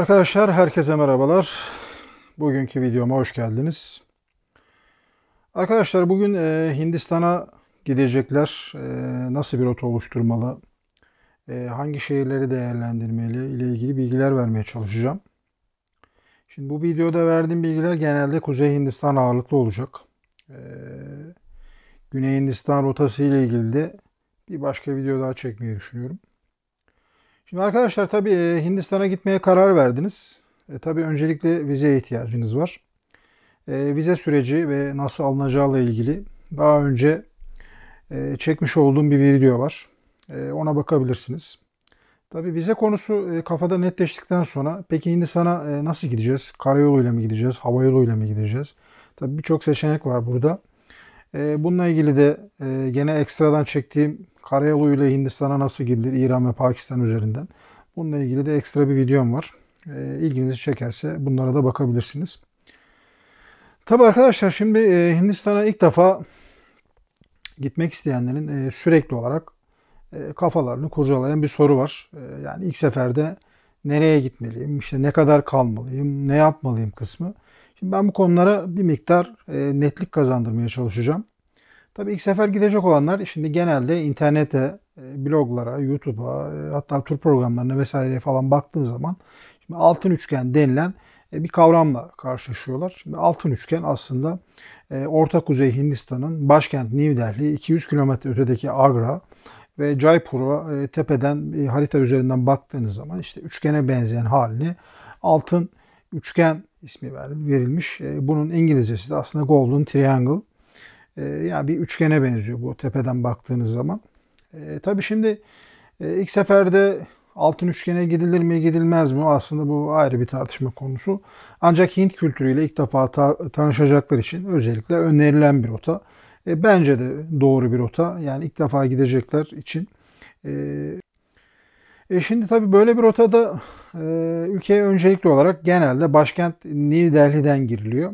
Arkadaşlar herkese merhabalar. Bugünkü videoma hoş geldiniz. Arkadaşlar bugün Hindistan'a gidecekler. Nasıl bir rota oluşturmalı? Hangi şehirleri değerlendirmeli ile ilgili bilgiler vermeye çalışacağım. Şimdi bu videoda verdiğim bilgiler genelde Kuzey Hindistan ağırlıklı olacak. E, Güney Hindistan rotası ile ilgili de bir başka video daha çekmeyi düşünüyorum. Şimdi arkadaşlar tabii Hindistan'a gitmeye karar verdiniz. Tabii öncelikle vizeye ihtiyacınız var. Vize süreci ve nasıl alınacağıyla ilgili daha önce çekmiş olduğum bir video var. Ona bakabilirsiniz. Tabii vize konusu kafada netleştikten sonra peki Hindistan'a nasıl gideceğiz? Karayoluyla mı gideceğiz? Havayoluyla mı gideceğiz? Tabii birçok seçenek var burada. Bununla ilgili de gene ekstradan çektiğim karayoluyla Hindistan'a nasıl gidilir İran ve Pakistan üzerinden. Bununla ilgili de ekstra bir videom var. İlginizi çekerse bunlara da bakabilirsiniz. Tabii arkadaşlar şimdi Hindistan'a ilk defa gitmek isteyenlerin sürekli olarak kafalarını kurcalayan bir soru var. Yani ilk seferde nereye gitmeliyim, işte ne kadar kalmalıyım, ne yapmalıyım kısmı. Şimdi ben bu konulara bir miktar netlik kazandırmaya çalışacağım. Tabii ilk sefer gidecek olanlar şimdi genelde internete, bloglara, YouTube'a, hatta tur programlarına vesaire falan baktığın zaman şimdi altın üçgen denilen bir kavramla karşılaşıyorlar. Şimdi altın üçgen aslında Orta Kuzey Hindistan'ın başkent New Delhi, 200 kilometre ötedeki Agra ve Jaipur'a tepeden bir harita üzerinden baktığınız zaman işte üçgene benzeyen halini altın üçgen ismi verilmiş. Bunun İngilizcesi de aslında Golden Triangle. Yani bir üçgene benziyor bu tepeden baktığınız zaman. Tabii şimdi ilk seferde altın üçgene gidilir mi gidilmez mi? Aslında bu ayrı bir tartışma konusu. Ancak Hint kültürüyle ilk defa tanışacaklar için özellikle önerilen bir rota. Bence de doğru bir rota. Yani ilk defa gidecekler için. Şimdi tabii böyle bir rotada ülkeye öncelikli olarak genelde başkent New Delhi'den giriliyor.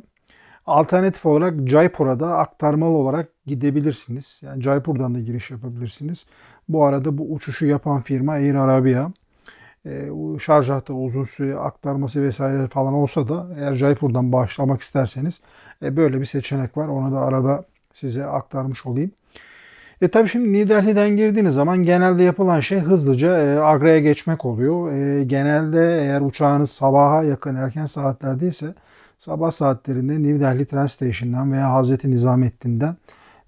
Alternatif olarak Jaipur'a da aktarmalı olarak gidebilirsiniz. Yani Jaipur'dan da giriş yapabilirsiniz. Bu arada bu uçuşu yapan firma Air Arabia. Şarjah'ta uzun süre aktarması vesaire falan olsa da eğer Jaipur'dan başlamak isterseniz böyle bir seçenek var. Onu da arada size aktarmış olayım. Tabii şimdi New Delhi'den girdiğiniz zaman genelde yapılan şey hızlıca Agra'ya geçmek oluyor. Genelde eğer uçağınız sabaha yakın erken saatlerdeyse sabah saatlerinde New Delhi Tren Station'dan veya Hazreti Nizamettin'den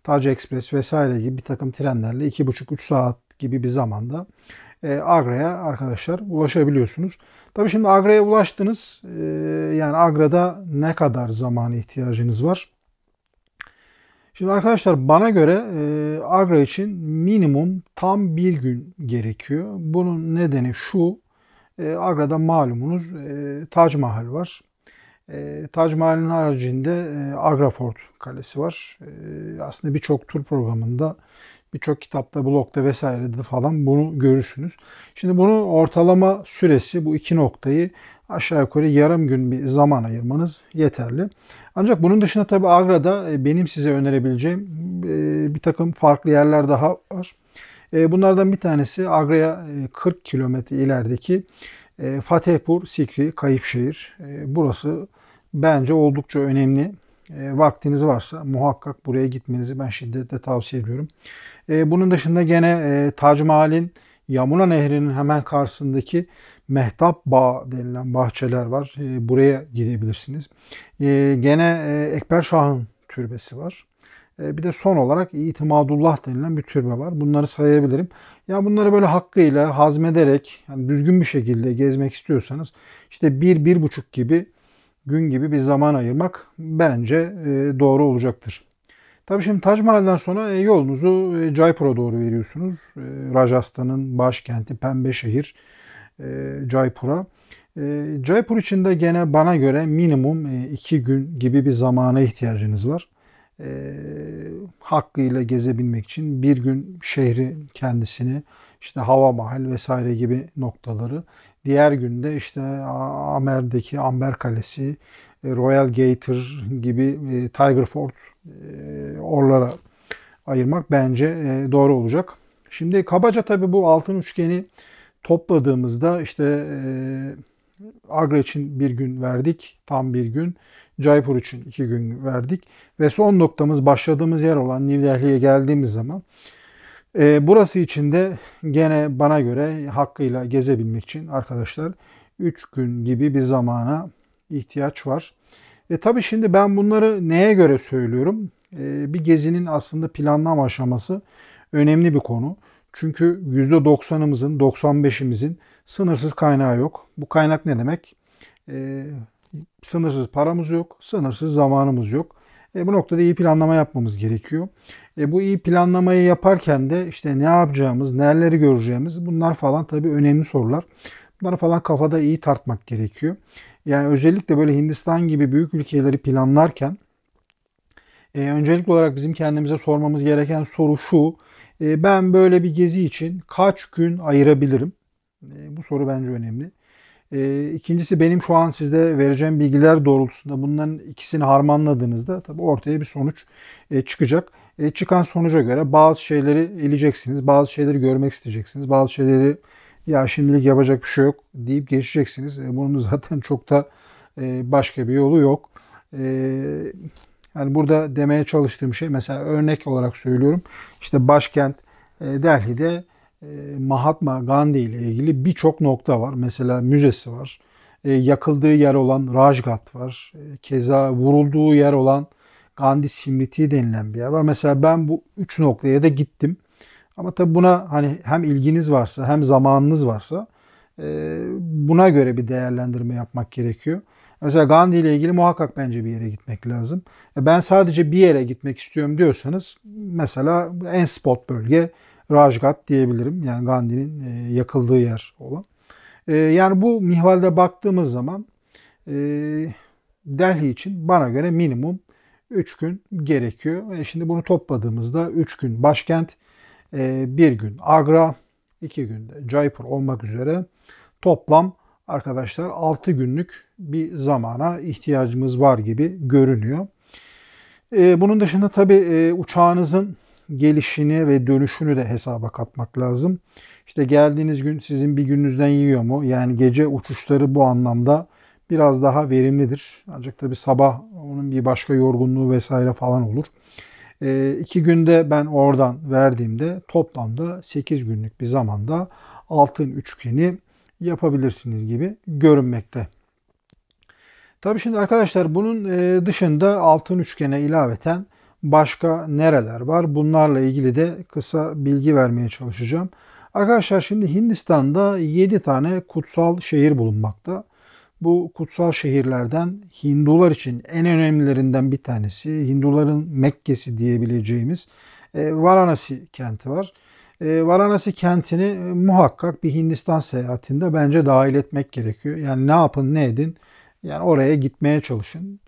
Tac Express vesaire gibi bir takım trenlerle 2,5-3 saat gibi bir zamanda Agra'ya arkadaşlar ulaşabiliyorsunuz. Tabii şimdi Agra'ya ulaştınız. Yani Agra'da ne kadar zamana ihtiyacınız var? Şimdi arkadaşlar bana göre Agra için minimum tam bir gün gerekiyor. Bunun nedeni şu. Agra'da malumunuz Tac Mahal var. Tac Mahal'in haricinde Agra Fort Kalesi var. Aslında birçok tur programında, birçok kitapta, blogda vesairede falan bunu görürsünüz. Şimdi bunun ortalama süresi bu iki noktayı aşağı yukarı yarım gün bir zaman ayırmanız yeterli. Ancak bunun dışında tabii Agra'da benim size önerebileceğim bir takım farklı yerler daha var. Bunlardan bir tanesi Agra'ya 40 kilometre ilerideki Fatehpur Sikri Kayıkşehir. Burası bence oldukça önemli. Vaktiniz varsa muhakkak buraya gitmenizi ben şiddetle tavsiye ediyorum. Bunun dışında gene Tac Mahal'in Yamuna Nehri'nin hemen karşısındaki Mehtap Bağ denilen bahçeler var. Buraya gidebilirsiniz. Gene Ekber Şah'ın türbesi var. Bir de son olarak İtimadullah denilen bir türbe var. Bunları sayabilirim. Ya bunları böyle hakkıyla hazmederek yani düzgün bir şekilde gezmek istiyorsanız işte 1-1,5 gibi gün gibi bir zaman ayırmak bence doğru olacaktır. Tabii şimdi Tac Mahal'den sonra yolunuzu Jaipur'a doğru veriyorsunuz. Rajasthan'ın başkenti Pembe şehir Jaipur'a. Jaipur için de gene bana göre minimum 2 gün gibi bir zamana ihtiyacınız var. Hakkıyla gezebilmek için bir gün şehri kendisini işte Hava Mahal vesaire gibi noktaları diğer günde işte Amer'deki Amber Kalesi, Royal Gator gibi Tiger Fort oralara ayırmak bence doğru olacak. Şimdi kabaca tabii bu altın üçgeni topladığımızda işte Agra için bir gün verdik, tam bir gün. Jaipur için 2 gün verdik. Ve son noktamız başladığımız yer olan New Delhi'ye geldiğimiz zaman burası için de gene bana göre hakkıyla gezebilmek için arkadaşlar 3 gün gibi bir zamana ihtiyaç var. Tabii şimdi ben bunları neye göre söylüyorum? Bir gezinin aslında planlama aşaması önemli bir konu. Çünkü %90'ımızın, 95'imizin sınırsız kaynağı yok. Bu kaynak ne demek? Sınırsız paramız yok, sınırsız zamanımız yok. Bu noktada iyi planlama yapmamız gerekiyor. Bu iyi planlamayı yaparken de işte ne yapacağımız, nereleri göreceğimiz bunlar falan tabii önemli sorular. Bunları falan kafada iyi tartmak gerekiyor. Yani özellikle böyle Hindistan gibi büyük ülkeleri planlarken öncelikli olarak bizim kendimize sormamız gereken soru şu. Ben böyle bir gezi için kaç gün ayırabilirim? Bu soru bence önemli. İkincisi benim şu an sizde vereceğim bilgiler doğrultusunda bunların ikisini harmanladığınızda tabii ortaya bir sonuç çıkacak. Çıkan sonuca göre bazı şeyleri eleyeceksiniz, bazı şeyleri görmek isteyeceksiniz, bazı şeyleri ya şimdilik yapacak bir şey yok deyip geçeceksiniz. Bunun zaten çok da başka bir yolu yok. Yani burada demeye çalıştığım şey mesela örnek olarak söylüyorum. İşte başkent Delhi'de Mahatma Gandhi ile ilgili birçok nokta var. Mesela müzesi var. Yakıldığı yer olan Rajghat var. Keza vurulduğu yer olan Gandhi Smriti denilen bir yer var. Mesela ben bu 3 noktaya da gittim. Ama tabii buna hani hem ilginiz varsa hem zamanınız varsa buna göre bir değerlendirme yapmak gerekiyor. Mesela Gandhi ile ilgili muhakkak bence bir yere gitmek lazım. Ben sadece bir yere gitmek istiyorum diyorsanız mesela en spot bölge Rajghat diyebilirim. Yani Gandhi'nin yakıldığı yer olan. Yani bu minvalde baktığımız zaman Delhi için bana göre minimum 3 gün gerekiyor. Şimdi bunu topladığımızda 3 gün başkent, 1 gün Agra, 2 günde Jaipur olmak üzere toplam arkadaşlar 6 günlük bir zamana ihtiyacımız var gibi görünüyor. Bunun dışında tabii uçağınızın gelişini ve dönüşünü de hesaba katmak lazım. İşte geldiğiniz gün sizin bir gününüzden yiyor mu? Yani gece uçuşları bu anlamda biraz daha verimlidir. Ancak tabii sabah onun bir başka yorgunluğu vesaire falan olur. 2 günde ben oradan verdiğimde toplamda 8 günlük bir zamanda altın üçgeni yapabilirsiniz gibi görünmekte. Tabii şimdi arkadaşlar bunun dışında altın üçgene ilaveten başka nereler var? Bunlarla ilgili de kısa bilgi vermeye çalışacağım. Arkadaşlar şimdi Hindistan'da 7 tane kutsal şehir bulunmakta. Bu kutsal şehirlerden Hindular için en önemlilerinden bir tanesi, Hinduların Mekke'si diyebileceğimiz Varanasi kenti var. Varanasi kentini muhakkak bir Hindistan seyahatinde bence dahil etmek gerekiyor. Yani ne yapın ne edin, yani oraya gitmeye çalışın.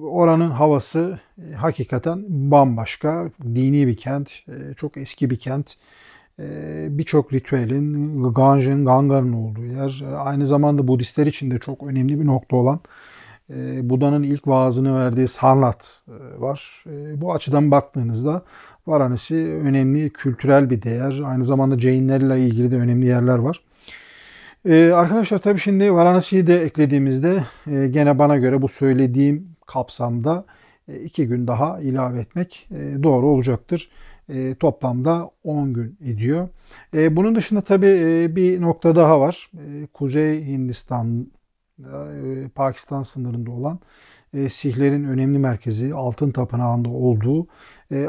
Oranın havası hakikaten bambaşka, dini bir kent, çok eski bir kent. Birçok ritüelin, Ganga'nın olduğu yer. Aynı zamanda Budistler için de çok önemli bir nokta olan Buda'nın ilk vaazını verdiği Sarnath var. Bu açıdan baktığınızda Varanasi önemli kültürel bir değer. Aynı zamanda Jainlerle ilgili de önemli yerler var. Arkadaşlar tabii şimdi Varanasi'yi de eklediğimizde gene bana göre bu söylediğim kapsamda 2 gün daha ilave etmek doğru olacaktır. Toplamda 10 gün ediyor. Bunun dışında tabii bir nokta daha var. Kuzey Hindistan, Pakistan sınırında olan Sihlerin önemli merkezi Altın Tapınağı'nda olduğu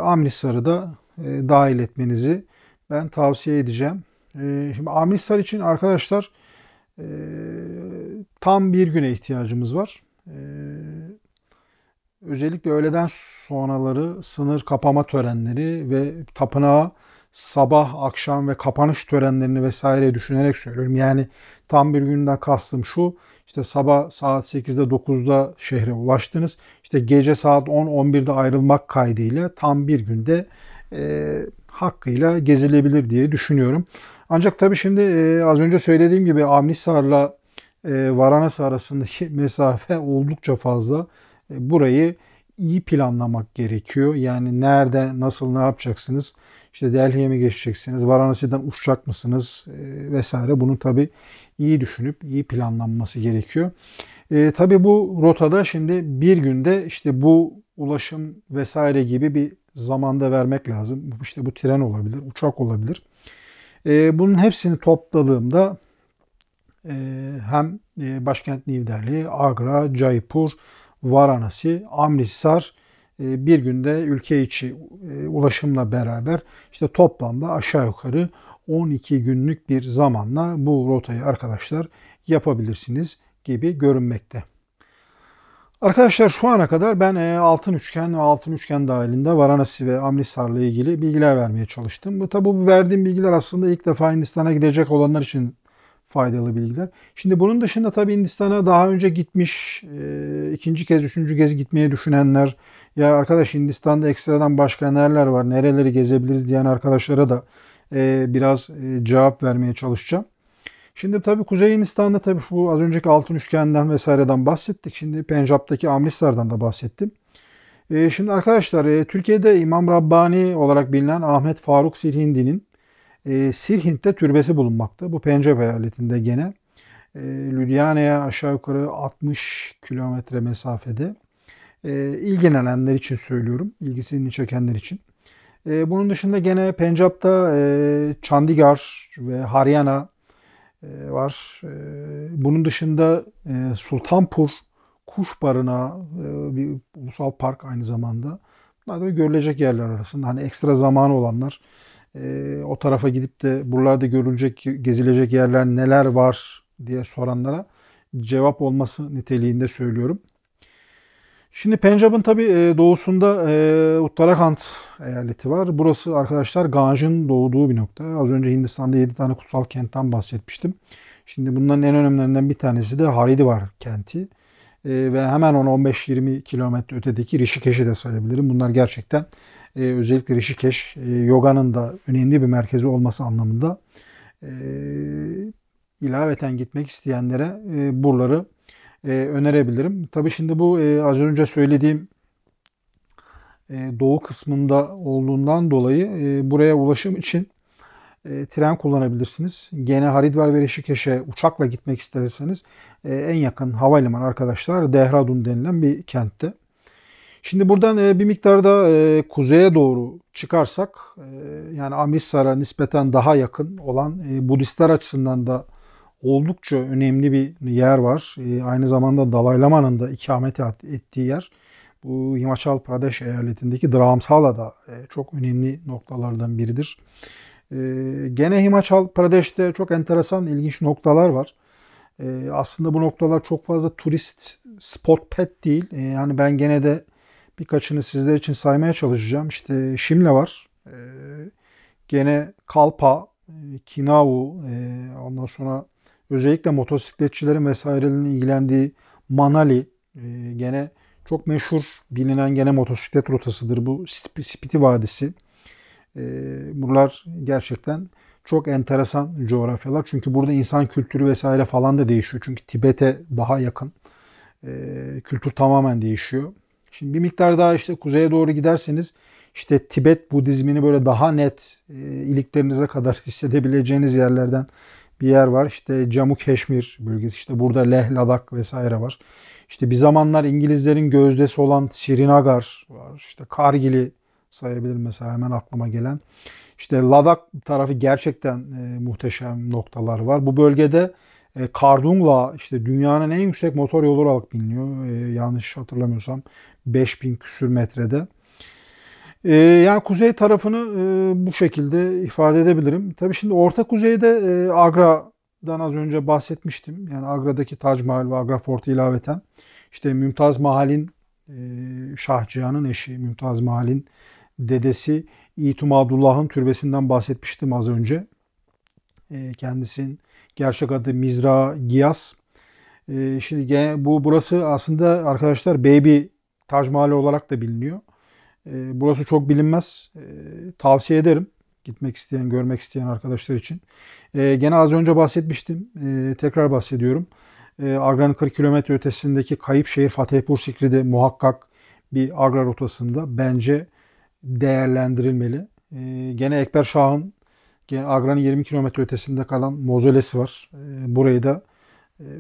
Amritsar'ı da dahil etmenizi ben tavsiye edeceğim. Şimdi Amritsar için arkadaşlar tam bir güne ihtiyacımız var. Özellikle öğleden sonraları sınır kapama törenleri ve tapınağa sabah, akşam ve kapanış törenlerini vesaire düşünerek söylüyorum. Yani tam bir günden kastım şu. İşte sabah saat 8'de 9'da şehre ulaştınız. İşte gece saat 10-11'de ayrılmak kaydıyla tam bir günde hakkıyla gezilebilir diye düşünüyorum. Ancak tabii şimdi az önce söylediğim gibi Amritsar'la Varanasi arasındaki mesafe oldukça fazla. Burayı iyi planlamak gerekiyor. Yani nerede, nasıl, ne yapacaksınız? İşte Delhi'ye mi geçeceksiniz? Varanasi'den uçacak mısınız? Vesaire. Bunu tabii iyi düşünüp iyi planlanması gerekiyor. Tabii bu rotada şimdi bir günde işte bu ulaşım vesaire gibi bir zamanda vermek lazım. İşte bu tren olabilir, uçak olabilir. Bunun hepsini topladığımda hem başkent New Delhi, Agra, Jaipur, Varanasi, Amritsar bir günde ülke içi ulaşımla beraber işte toplamda aşağı yukarı 12 günlük bir zamanla bu rotayı arkadaşlar yapabilirsiniz gibi görünmekte. Arkadaşlar şu ana kadar ben altın üçgen ve altın üçgen dahilinde Varanasi ve Amritsar'la ilgili bilgiler vermeye çalıştım. Tabi bu verdiğim bilgiler aslında ilk defa Hindistan'a gidecek olanlar için faydalı bilgiler. Şimdi bunun dışında tabii Hindistan'a daha önce gitmiş, ikinci kez, üçüncü kez gitmeyi düşünenler, ya arkadaş Hindistan'da ekstradan başka nereler var, nereleri gezebiliriz diyen arkadaşlara da biraz cevap vermeye çalışacağım. Şimdi tabii Kuzey Hindistan'da tabii bu az önceki altın üçgenden vesaireden bahsettik. Şimdi Pencap'taki Amritsar'dan da bahsettim. Şimdi arkadaşlar Türkiye'de İmam Rabbani olarak bilinen Ahmet Faruk Sirhindi'nin Sirhint'te türbesi bulunmakta. Bu Pencap eyaletinde gene. Ludhiana'ya aşağı yukarı 60 kilometre mesafede. İlgilenenler için söylüyorum. İlgisini çekenler için. Bunun dışında gene Pencap'ta Chandigarh ve Haryana var. Bunun dışında Sultanpur Kuş Barınağı bir ulusal park aynı zamanda. Bunlar da görülecek yerler arasında. Hani ekstra zamanı olanlar o tarafa gidip de buralarda görülecek, gezilecek yerler neler var diye soranlara cevap olması niteliğinde söylüyorum. Şimdi Pencap'ın tabi doğusunda Uttarakhand eyaleti var. Burası arkadaşlar Ganj'ın doğduğu bir nokta. Az önce Hindistan'da 7 tane kutsal kentten bahsetmiştim. Şimdi bunların en önemlilerinden bir tanesi de Haridwar kenti. Ve hemen ona 15-20 kilometre ötedeki Rishikesh'i de sayabilirim. Bunlar gerçekten özellikle Rishikesh yoganın da önemli bir merkezi olması anlamında ilaveten gitmek isteyenlere buraları önerebilirim. Tabii şimdi bu az önce söylediğim doğu kısmında olduğundan dolayı buraya ulaşım için tren kullanabilirsiniz. Gene Haridwar ve Rishikesh'e uçakla gitmek isterseniz en yakın havalimanı arkadaşlar Dehradun denilen bir kentte. Şimdi buradan bir miktar da kuzeye doğru çıkarsak yani Amritsar'a nispeten daha yakın olan Budistler açısından da oldukça önemli bir yer var. Aynı zamanda Dalai Lama'nın da ikamet ettiği yer. Bu Himachal Pradesh eyaletindeki Dharamsala'da çok önemli noktalardan biridir. Gene Himachal Pradesh'te çok enteresan, ilginç noktalar var. Aslında bu noktalar çok fazla turist spot pet değil. Yani ben gene de birkaçını sizler için saymaya çalışacağım. İşte Shimla var. Gene Kalpa, Kinau, ondan sonra özellikle motosikletçilerin vesairelerin ilgilendiği Manali, gene çok meşhur bilinen gene motosiklet rotasıdır bu Spiti Vadisi. Buralar gerçekten çok enteresan coğrafyalar. Çünkü burada insan kültürü vesaire falan da değişiyor. Çünkü Tibet'e daha yakın. Kültür tamamen değişiyor. Şimdi bir miktar daha işte kuzeye doğru giderseniz işte Tibet Budizmini böyle daha net iliklerinize kadar hissedebileceğiniz yerlerden bir yer var. İşte Jammu Keşmir bölgesi, işte burada Leh, Ladakh vesaire var. İşte bir zamanlar İngilizlerin gözdesi olan Srinagar var. İşte Kargil'i sayabilirim mesela hemen aklıma gelen. İşte Ladakh tarafı gerçekten muhteşem noktalar var. Bu bölgede Kardungla işte dünyanın en yüksek motor yolu olarak biliniyor. Yanlış hatırlamıyorsam 5000 küsür metrede. Yani kuzey tarafını bu şekilde ifade edebilirim. Tabii şimdi Orta Kuzey'de Agra'dan az önce bahsetmiştim. Yani Agra'daki Tac Mahal ve Agra Fort'u ilaveten işte Mümtaz Mahal'in Şah Cihan'ın eşi Mümtaz Mahal'in dedesi İtimadullah'ın türbesinden bahsetmiştim az önce. Kendisinin gerçek adı Mizra Giyas. Şimdi burası aslında arkadaşlar Baby Tac Mahal olarak da biliniyor. Burası çok bilinmez. Tavsiye ederim gitmek isteyen, görmek isteyen arkadaşlar için. Gene az önce bahsetmiştim. Tekrar bahsediyorum. Agra'nın 40 kilometre ötesindeki kayıp şehir Fatehpur Sikri'de muhakkak bir agra rotasında bence değerlendirilmeli. Gene Ekber Şah'ın Agra'nın 20 kilometre ötesinde kalan mozolesi var. Burayı da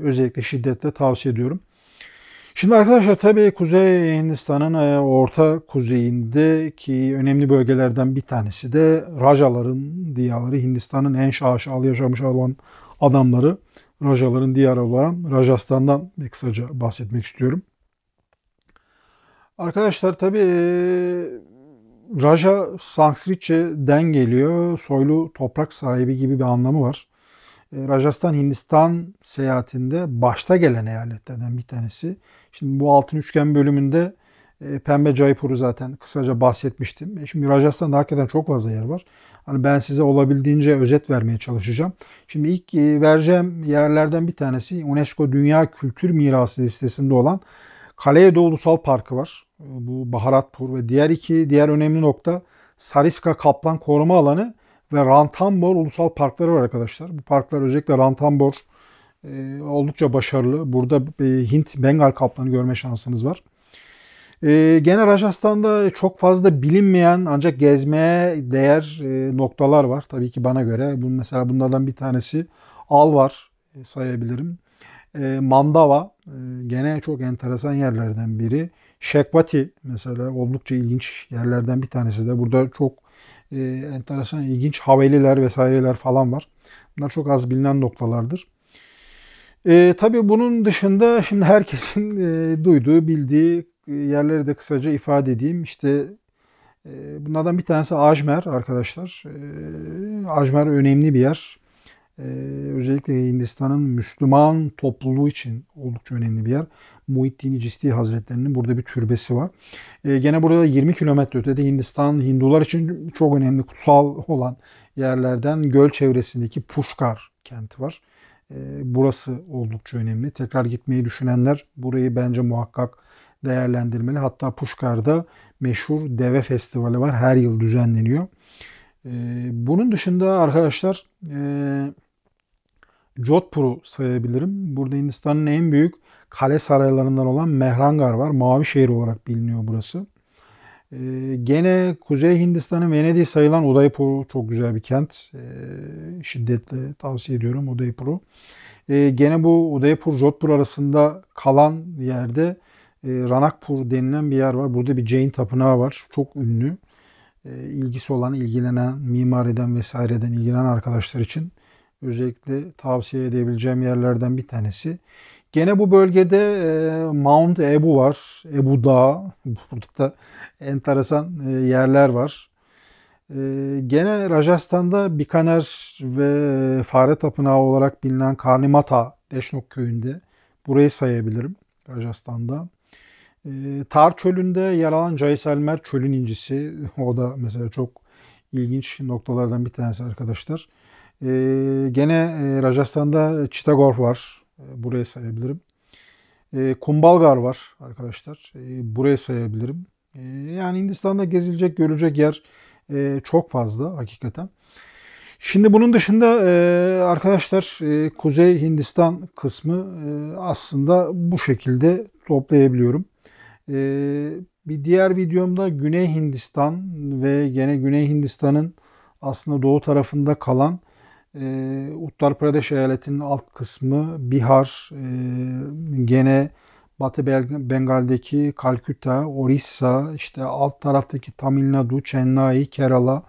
özellikle şiddetle tavsiye ediyorum. Şimdi arkadaşlar tabii Kuzey Hindistan'ın orta kuzeyindeki önemli bölgelerden bir tanesi de Rajaların diyarları. Hindistan'ın en şaşalı yaşamış olan adamları Rajaların diyarı olan Rajasthan'dan bir kısaca bahsetmek istiyorum. Arkadaşlar tabii Raja Sanskritçe'den geliyor. Soylu toprak sahibi gibi bir anlamı var. Rajasthan Hindistan seyahatinde başta gelen eyaletlerden bir tanesi. Şimdi bu altın üçgen bölümünde Pembe Jaipur'u zaten kısaca bahsetmiştim. Şimdi Rajasthan'da hakikaten çok fazla yer var. Hani ben size olabildiğince özet vermeye çalışacağım. Şimdi ilk vereceğim yerlerden bir tanesi UNESCO Dünya Kültür Mirası listesinde olan Kaleedo Ulusal Parkı var. Bu Baharatpur ve diğer önemli nokta Sariska Kaplan Koruma Alanı ve Ranthambore Ulusal Parkları var arkadaşlar. Bu parklar özellikle Ranthambore oldukça başarılı. Burada Hint Bengal kaplanı görme şansınız var. Gene Rajasthan'da çok fazla bilinmeyen ancak gezmeye değer noktalar var. Tabii ki bana göre. Mesela bunlardan bir tanesi Alwar sayabilirim. Mandava gene çok enteresan yerlerden biri. Shekhwati mesela oldukça ilginç yerlerden bir tanesi de. Burada çok enteresan, ilginç haveliler vesaireler falan var. Bunlar çok az bilinen noktalardır. Tabii bunun dışında şimdi herkesin duyduğu, bildiği yerleri de kısaca ifade edeyim. İşte bunlardan bir tanesi Ajmer arkadaşlar. Ajmer önemli bir yer. Özellikle Hindistan'ın Müslüman topluluğu için oldukça önemli bir yer. Muhyiddin Cisti Hazretleri'nin burada bir türbesi var. Gene burada 20 kilometre ötede Hindistan Hindular için çok önemli kutsal olan yerlerden göl çevresindeki Pushkar kenti var. Burası oldukça önemli. Tekrar gitmeyi düşünenler burayı bence muhakkak değerlendirmeli. Hatta Pushkar'da meşhur deve festivali var. Her yıl düzenleniyor. Bunun dışında arkadaşlar Jodhpur'u sayabilirim. Burada Hindistan'ın en büyük kale saraylarından olan Mehrangar var. Mavi şehir olarak biliniyor burası. Gene Kuzey Hindistan'ın Venedik'i sayılan Udaipur çok güzel bir kent. Şiddetle tavsiye ediyorum Udaipur'u. Gene bu Udaipur Jodhpur arasında kalan yerde Ranakpur denilen bir yer var. Burada bir Jain tapınağı var. Çok ünlü. İlgisi olan, ilgilenen, mimariden vesaireden ilgilenen arkadaşlar için özellikle tavsiye edebileceğim yerlerden bir tanesi. Gene bu bölgede Mount Abu var. Abu Dağı. Burada da enteresan yerler var. Gene Rajasthan'da Bikaner ve Fare Tapınağı olarak bilinen Karnimata Deşnok köyünde. Burayı sayabilirim Rajasthan'da. Tar Çölü'nde yer alan Jaisalmer çölün incisi. O da mesela çok ilginç noktalardan bir tanesi arkadaşlar. Gene Rajasthan'da Chittagong var. Burayı sayabilirim. Kumbhalgarh var arkadaşlar. Burayı sayabilirim. Yani Hindistan'da gezilecek, görülecek yer çok fazla hakikaten. Şimdi bunun dışında arkadaşlar Kuzey Hindistan kısmı aslında bu şekilde toplayabiliyorum. Bir diğer videomda Güney Hindistan ve gene Güney Hindistan'ın aslında doğu tarafında kalan Uttar Pradesh eyaletinin alt kısmı Bihar, gene Batı Bengal'deki Kalküta, Orissa, işte alt taraftaki Tamil Nadu, Chennai, Kerala,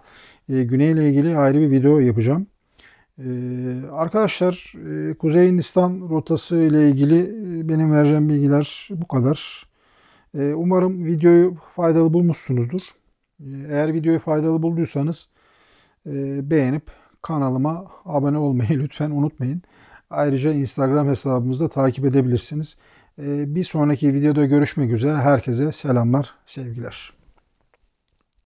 güney ile ilgili ayrı bir video yapacağım. Arkadaşlar Kuzey Hindistan rotası ile ilgili benim vereceğim bilgiler bu kadar. Umarım videoyu faydalı bulmuşsunuzdur. Eğer videoyu faydalı bulduysanız beğenip kanalıma abone olmayı lütfen unutmayın. Ayrıca Instagram hesabımızda takip edebilirsiniz. Bir sonraki videoda görüşmek üzere. Herkese selamlar, sevgiler.